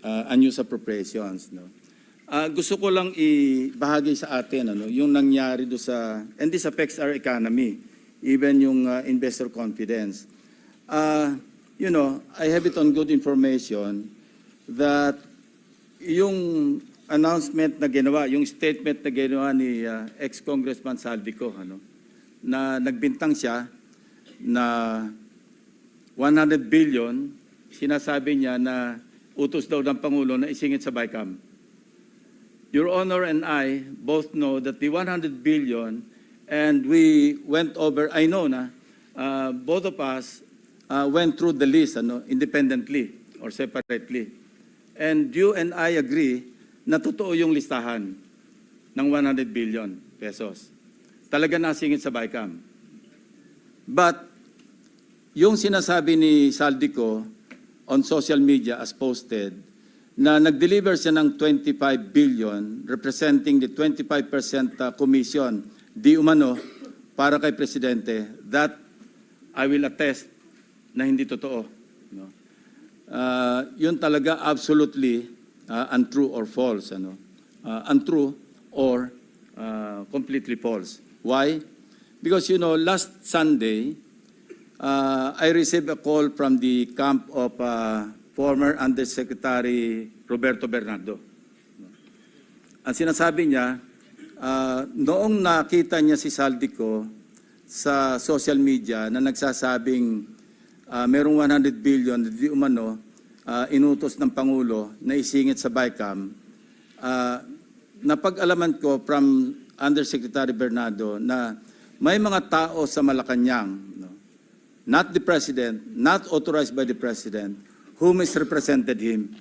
unused appropriations. No? Gusto ko lang ibahagi sa atin yung nangyari do sa, and this affects our economy, even yung investor confidence. I have it on good information that yung announcement na ginawa, yung statement na ginawa ni ex-Congressman Saldico, na nagbintang siya na 100 billion, sinasabi niya na utos daw ng Pangulo na isingit sa BICAM. Your Honor and I both know that the 100 billion, and we went over, I know na, both of us went through the list independently or separately. And you and I agree na totoo yung listahan ng 100 billion pesos. Talaga nasingit sa BICAM. But yung sinasabi ni Saldico on social media as posted, na nag-deliver siya ng 25 billion representing the 25% commission di umano para kay Presidente, that I will attest na hindi totoo. Yun talaga absolutely untrue or false. Untrue or completely false. Why? Because last Sunday, I received a call from the camp of former Undersecretary Roberto Bernardo. Ang sinasabi niya, noong nakita niya si Saldico sa social media na nagsasabing merong 100 billion di umano inutos ng Pangulo na isingit sa BICAM, napag-alaman ko from Undersecretary Bernardo na may mga tao sa Malacanang, not the President, not authorized by the President, who misrepresented him.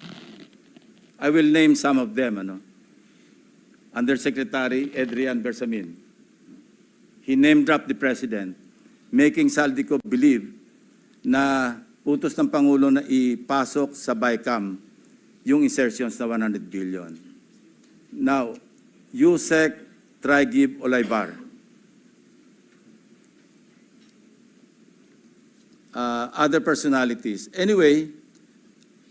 I will name some of them. Undersecretary Adrian Bersamin. He name-dropped the President, making Saldico believe na utos ng Pangulo na ipasok sa BICAM yung insertions na 100 billion. Now, Yusek Traigib Olaybar. Other personalities. Anyway,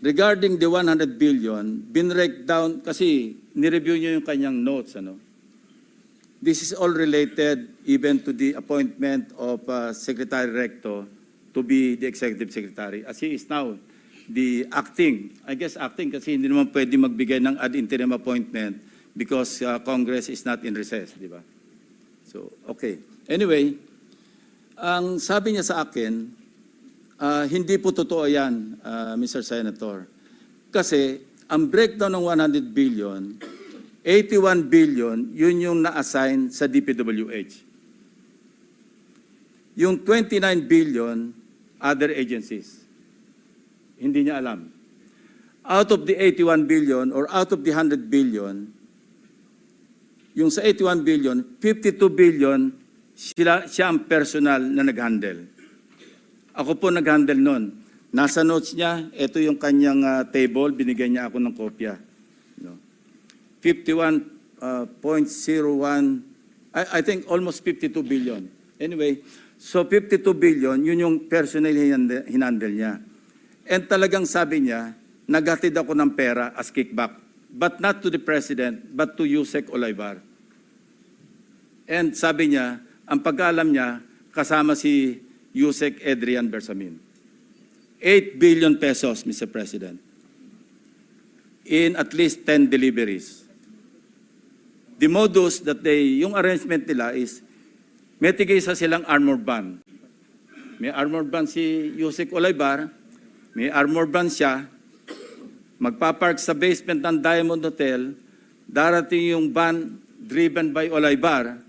regarding the 100 billion, binrake down, kasi nireview niyo yung kanyang notes. This is all related even to the appointment of Secretary Recto to be the Executive Secretary. As he is now the acting, I guess acting kasi hindi naman pwede magbigay ng ad interim appointment because Congress is not in recess, di ba? So, okay. Anyway, ang sabi niya sa akin, hindi po totoo yan, Mr. Senator. Kasi ang breakdown ng 100 billion, 81 billion, yun yung na-assign sa DPWH. Yung 29 billion, other agencies. Hindi niya alam. Out of the 81 billion or out of the 100 billion, yung sa 81 billion, 52 billion, siya ang personal na nag-handle. Ako po nag-handle nun. Nasa notes niya, ito yung kanyang table, binigay niya ako ng kopya. 51.01, I think almost 52 billion. Anyway, so 52 billion, yun yung personal hinandle niya. And talagang sabi niya, naghatid ako ng pera as kickback. But not to the President, but to Yusek Olaybar. And sabi niya, ang pagkaalam niya, kasama si Yusek Adrian Bersamin. 8 billion pesos, Mr. President, in at least 10 deliveries. The modus that yung arrangement nila is, may tigisa silang armored van. May armored van si Yusek Olaybar, may armored van siya, magpapark sa basement ng Diamond Hotel, darating yung van driven by Olaybar,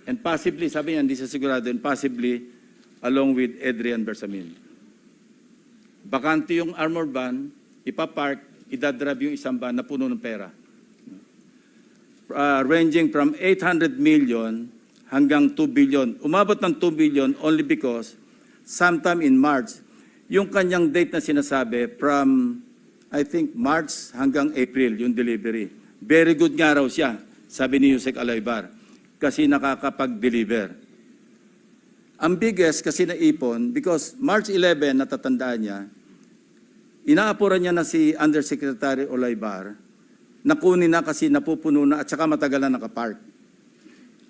and possibly, sabi niya, hindi siya sigurado, and possibly, along with Adrian Bersamin. Bakante yung armored van, ipapark, idadrive yung isang van na puno ng pera. Ranging from 800 million hanggang 2 billion. Umabot ng 2 billion only because sometime in March, yung kanyang date na sinasabi from, I think, March hanggang April, yung delivery. Very good nga raw siya, sabi ni Yusek Olaybar, kasi nakakapag-deliver. Ang biggest kasi naipon, because March 11, natatandaan niya, inaapuran niya na si Undersecretary Olaybar na kunin na kasi napupuno na at saka matagal na nakapark.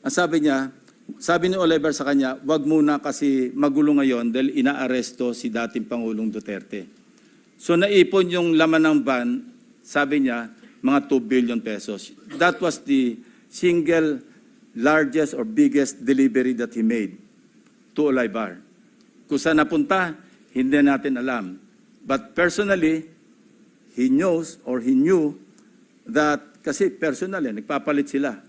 Ang sabi ni Olaybar sa kanya, wag muna kasi magulo ngayon dahil inaaresto si dating Pangulong Duterte. So naipon yung laman ng van, sabi niya, mga 2 billion pesos. That was the single largest or biggest delivery that he made to Olaybar. Kung saan napunta, hindi natin alam. But personally, he knows or he knew that, kasi personally, nagpapalit sila,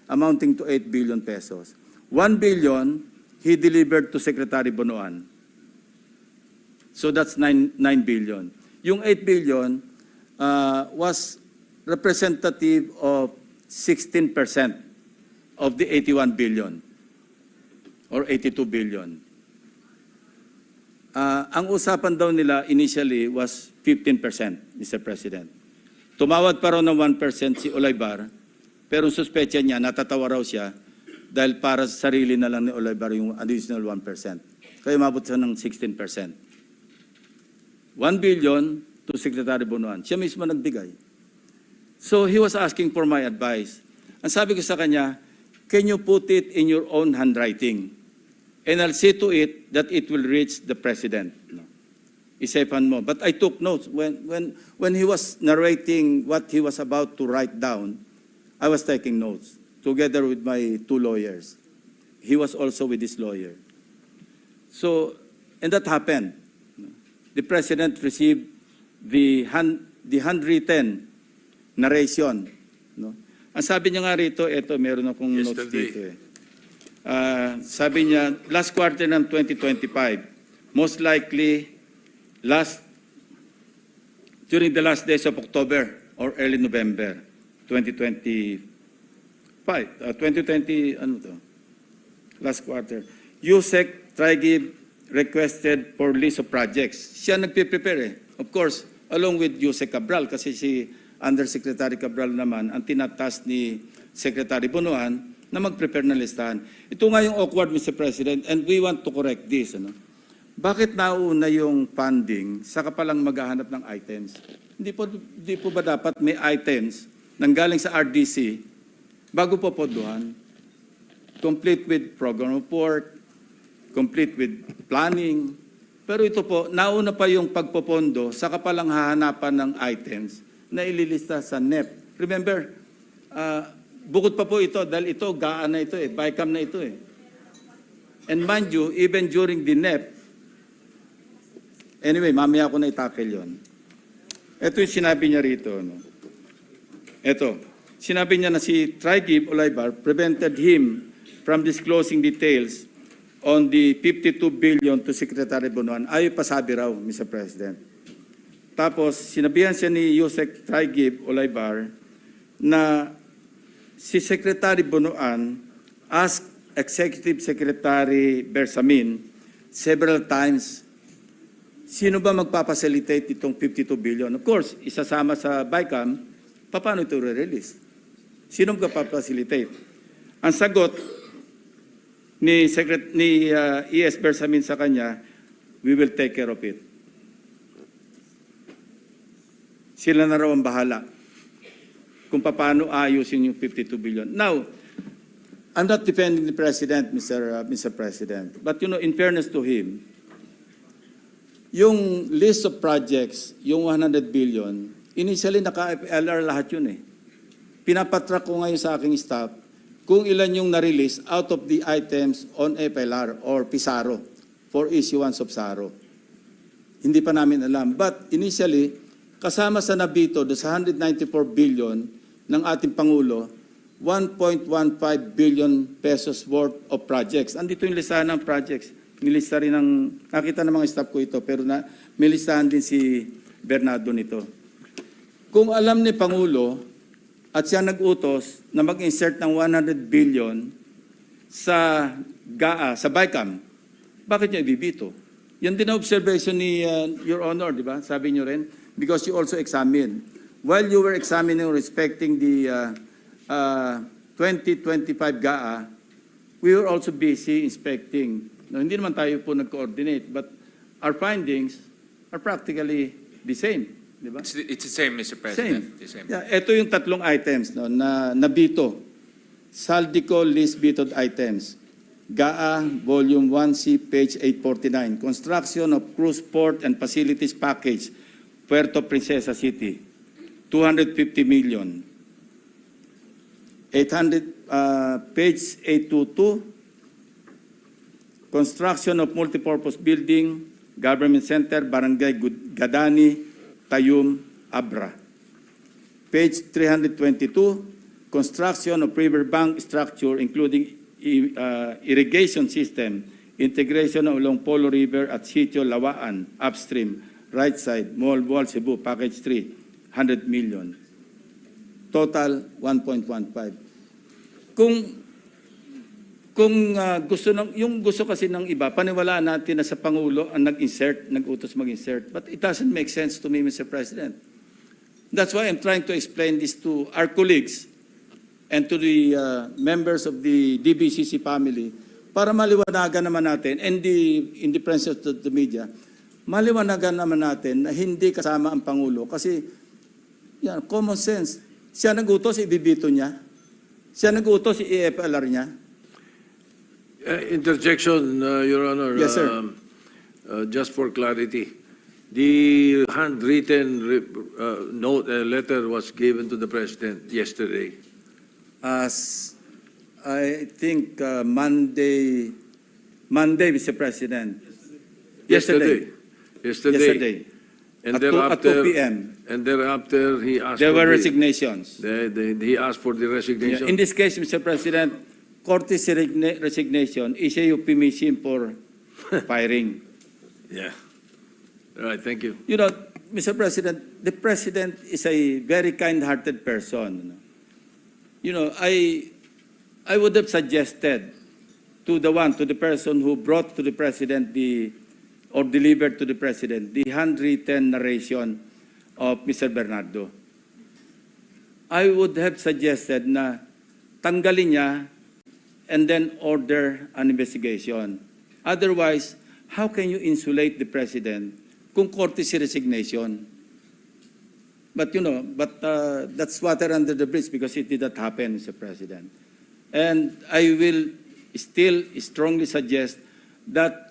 amounting to 8 billion pesos. 1 billion, he delivered to Secretary Bonoan. So that's 9 billion. Yung 8 billion was representative of 16% of the 81 billion or 82 billion. Ang usapan daw nila initially was 15%, Mr. President. Tumawad pa raw ng 1% si Olaybar, pero suspetsya niya, natatawa raw siya dahil para sa sarili na lang ni Olaybar yung additional 1%. Kaya umabot siya ng 16%. 1 billion to Secretary Bonoan. Siya mismo nagbigay. So he was asking for my advice. Ang sabi ko sa kanya, can you put it in your own handwriting? And I'll see to it that it will reach the President. Isipan mo. But I took notes. When he was narrating what he was about to write down, I was taking notes together with my 2 lawyers. He was also with his lawyer. So, and that happened. The President received the handwritten narration. No? Ang sabi niya nga rito, eto, meron akong notes dito eh. Sabi niya, last quarter ng 2025, most likely during the last days of October or early November 2020, last quarter, USEC Trigib requested for list of projects. Siya nagpe-prepare eh. Of course, along with USEC Cabral, kasi si Undersecretary Cabral naman, ang tinatas ni Secretary Bonoan, na mag-prepare ng listahan. Ito nga yung awkward, Mr. President, and we want to correct this. Bakit nauna yung funding, saka palang maghahanap ng items? Hindi po ba dapat may items nanggaling sa RDC bago po poduhan? Complete with program report, complete with planning. Pero ito po, nauna pa yung pagpopondo, saka palang hahanapan ng items na ililista sa NEP. Remember, bukod pa po ito, dahil ito, gaan na ito eh, BICAM na ito eh. And mind you, even during the NEP, anyway, mamaya ko na itackle yun. Ito yung sinabi niya rito. No? Ito, sinabi niya na si Trigib Olaybar prevented him from disclosing details on the 52 billion to Secretary Bonoan. Ayaw pa sabi raw, Mr. President. Tapos, sinabihan siya ni Yusek Trigib Olaybar na si Secretary Bonoan asked Executive Secretary Bersamin several times, sino ba magpapacilitate itong 52 billion? Of course, isasama sa BICAM, paano ito re-release? Sino magpapacilitate? Ang sagot ni ES Bersamin sa kanya, we will take care of it. Sila na raw ang bahala kung paano ayusin yung 52 billion. Now, I'm not defending the President, Mr. President. But in fairness to him, yung list of projects, yung 100 billion, initially naka-FLR lahat yun eh. Pinapatrack ko ngayon sa aking staff kung ilan yung na-release out of the items on FLR or PISARO for issuance of SARO. Hindi pa namin alam. But initially, kasama sa nabito do sa 194 billion ng ating Pangulo, 1.15 billion pesos worth of projects. Andito yung listahan ng projects. Nilista rin nakita ng mga staff ko ito, pero may listahan din si Bernardo nito. Kung alam ni Pangulo at siya nag-utos na mag-insert ng 100 billion sa GAA, sa BICAM, bakit niya ibibito? Yan din ang observation ni Your Honor, di ba? Sabi niyo rin, because you also examined. While you were examining respecting the 2025 GAA, we were also busy inspecting. No, hindi naman tayo po nag-coordinate, but our findings are practically the same, di ba? It's the same, Mr. President. The same. Yeah, ito yung tatlong items no, na nabito. Saldico list vetoed items. GAA Volume 1C, page 849. Construction of cruise port and facilities package, Puerto Princesa City, 250 million. 800, page 822. Construction of multipurpose building, Government Center, Barangay Gadani, Tayum, Abra. Page 322, construction of riverbank structure including irrigation system, integration along Polo River at Sitio Lawaan, upstream, right side, Mall Cebu, package 3, 100 million. Total 1.15. Kung gusto kasi ng iba, paniwalaan natin na sa Pangulo ang nag-utos mag-insert. But it doesn't make sense to me, Mr. President. That's why I'm trying to explain this to our colleagues and to the members of the DBCC family para maliwanagan naman natin and in the presence of the media, maliwanagan naman natin na hindi kasama ang Pangulo kasi yan, common sense. Siya nag-utos, ibibito niya. Siya nag-utos, i-FLR niya. Interjection, Your Honor. Yes, sir. Just for clarity, the handwritten note, letter was given to the President yesterday. As I think Monday, Mr. President. Yesterday. And At thereafter, 2 p.m. And thereafter, he asked There for were the- resignations. He asked for the resignation. In this case, Mr. President, Cortes' resignation is a euphemism for firing. Yeah. All right, thank you. You know, Mr. President, the President is a very kind-hearted person. You know, I would have suggested to the person who brought to the President or delivered to the President the handwritten narration of Mr. Bernardo. I would have suggested na tanggalin niya and then order an investigation. Otherwise, how can you insulate the President kung courtesy resignation? But that's water under the bridge because it did not happen, Mr. President. And I will still strongly suggest that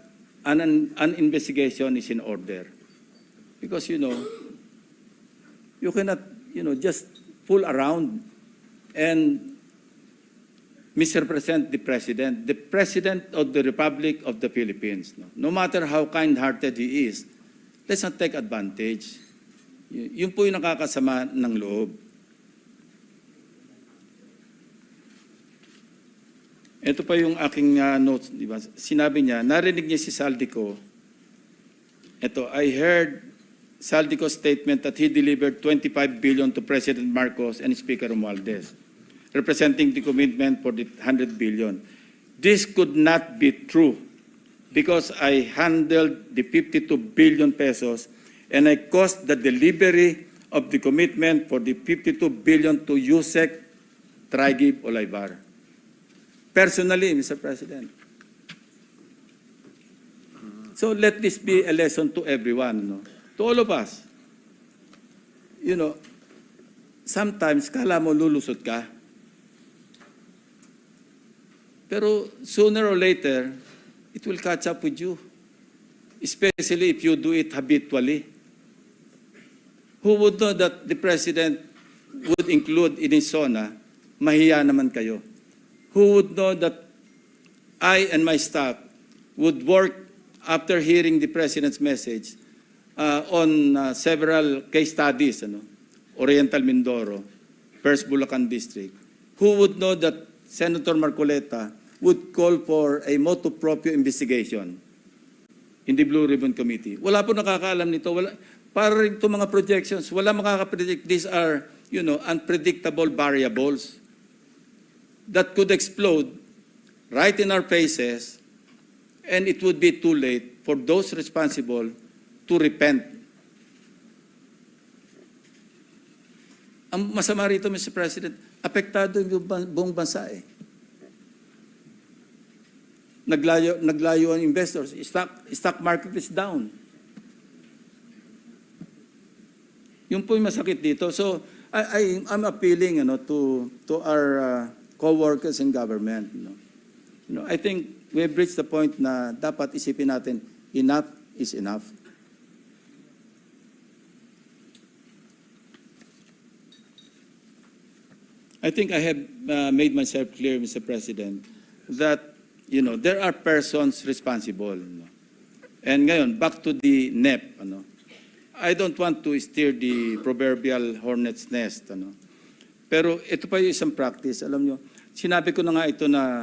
an investigation is in order. Because, you cannot, just fool around and misrepresent the President of the Republic of the Philippines. No matter how kind-hearted he is, let's not take advantage. Yun po yung nakakasama ng loob. Ito pa yung aking notes, di ba? Sinabi niya, narinig niya si Saldico. Ito, I heard Saldico's statement that he delivered 25 billion to President Marcos and Speaker Romualdez, representing the commitment for the 100 billion. This could not be true because I handled the 52 billion pesos and I caused the delivery of the commitment for the 52 billion to Yusek Traigib Olaybar. Personally, Mr. President. So let this be a lesson to everyone, to all of us. Sometimes kala mo lulusot ka. Pero sooner or later, it will catch up with you. Especially if you do it habitually. Who would know that the President would include in his SONA, mahiya naman kayo? Who would know that I and my staff would work after hearing the President's message on several case studies, Oriental Mindoro, First Bulacan District? Who would know that Senator Marcoleta would call for a motu proprio investigation in the Blue Ribbon Committee? Wala po nakakaalam nito. Para rin itong mga projections, wala makakapredict. These are, unpredictable variables that could explode right in our faces, and it would be too late for those responsible to repent. Ang masama rito, Mr. President, apektado yung buong bansa eh. Naglayo ang investors. Stock market is down. Yung po yung masakit dito. So, I'm appealing to our co-workers in government. I think we've reached the point na dapat isipin natin, enough is enough. I think I have made myself clear, Mr. President, that there are persons responsible. And ngayon, back to the NEP. I don't want to steer the proverbial hornet's nest. Pero ito pa yung isang practice. Alam nyo, sinabi ko na nga ito na